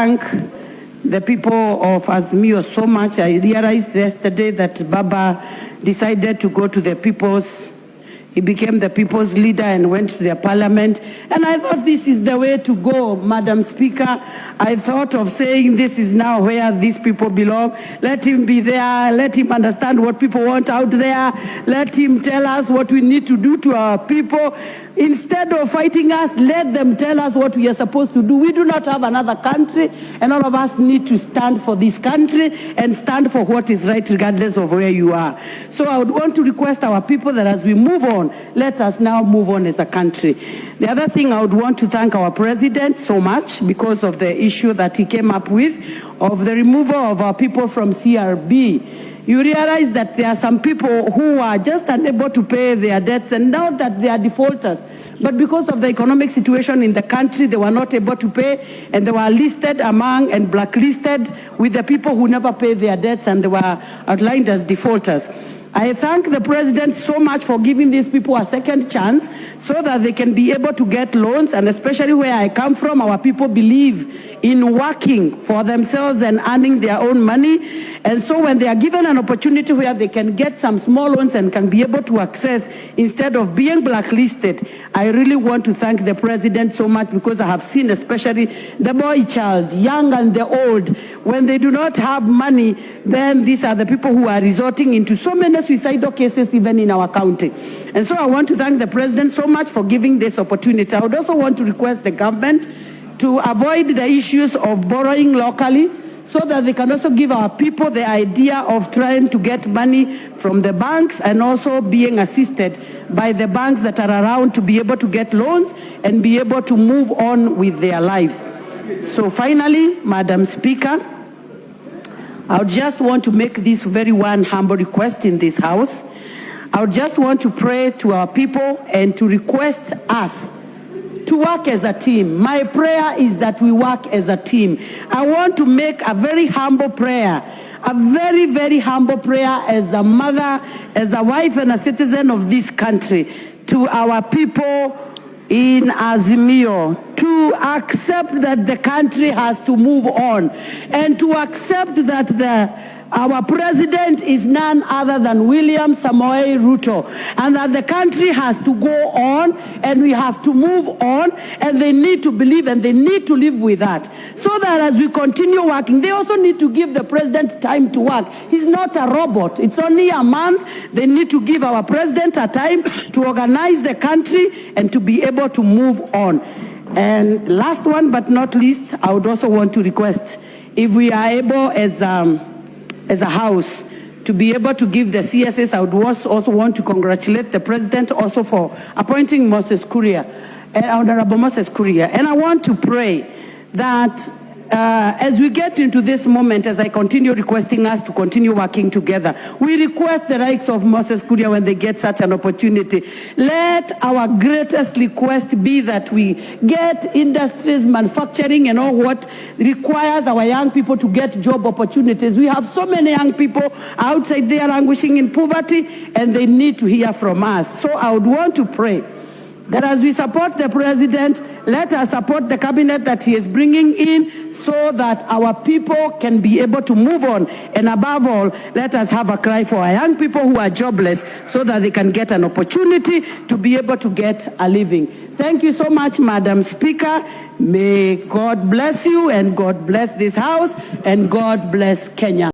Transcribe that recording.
thank the people of Azimio so much. I realized yesterday that Baba decided to go to the people's. He became the people's leader and went to their parliament. And I thought this is the way to go, Madam Speaker. I thought of saying this is now where these people belong. Let him be there. Let him understand what people want out there. Let him tell us what we need to do to our people. Instead of fighting us, let them tell us what we are supposed to do. We do not have another country, and all of us need to stand for this country and stand for what is right regardless of where you are. So I would want to request our people that as we move on, let us now move on as a country. The other thing, I would want to thank our president so much because of the issue that he came up with of the removal of our people from CRB. You realize that there are some people who are just unable to pay their debts, and now that they are defaulters, but because of the economic situation in the country, they were not able to pay, and they were listed among and blacklisted with the people who never pay their debts, and they were outlined as defaulters. I thank the president so much for giving these people a second chance so that they can be able to get loans, and especially where I come from, our people believe in working for themselves and earning their own money. And so when they are given an opportunity where they can get some small loans and can be able to access instead of being blacklisted, I really want to thank the president so much, because I have seen especially the boy child, young and the old, when they do not have money, then these are the people who are resorting into so many suicidal cases even in our county. And so I want to thank the president so much for giving this opportunity. I would also want to request the government to avoid the issues of borrowing locally, so that they can also give our people the idea of trying to get money from the banks and also being assisted by the banks that are around to be able to get loans and be able to move on with their lives. So finally, Madam Speaker, I would just want to make this very one humble request in this house. I would just want to pray to our people and to request us to work as a team. My prayer is that we work as a team. I want to make a very humble prayer, a very, very humble prayer as a mother, as a wife and a citizen of this country, to our people in Azimio, to accept that the country has to move on, and to accept that our president is none other than William Samoei Ruto, and that the country has to go on and we have to move on, and they need to believe and they need to live with that, so that as we continue working, they also need to give the president time to work. He's not a robot. It's only a month. They need to give our president a time to organize the country and to be able to move on. And last one but not least, I would also want to request, if we are able as a house to be able to give the CSS, I would also want to congratulate the president also for appointing Moses Kuria, Honorable Moses Kuria. And I want to pray that as we get into this moment, as I continue requesting us to continue working together, we request the rights of Moses Kuria when they get such an opportunity. Let our greatest request be that we get industries, manufacturing, and all what requires our young people to get job opportunities. We have so many young people outside there languishing in poverty, and they need to hear from us. So I would want to pray that as we support the president, let us support the cabinet that he is bringing in, so that our people can be able to move on. And above all, let us have a cry for our young people who are jobless, so that they can get an opportunity to be able to get a living. Thank you so much, Madam Speaker. May God bless you, and God bless this house, and God bless Kenya.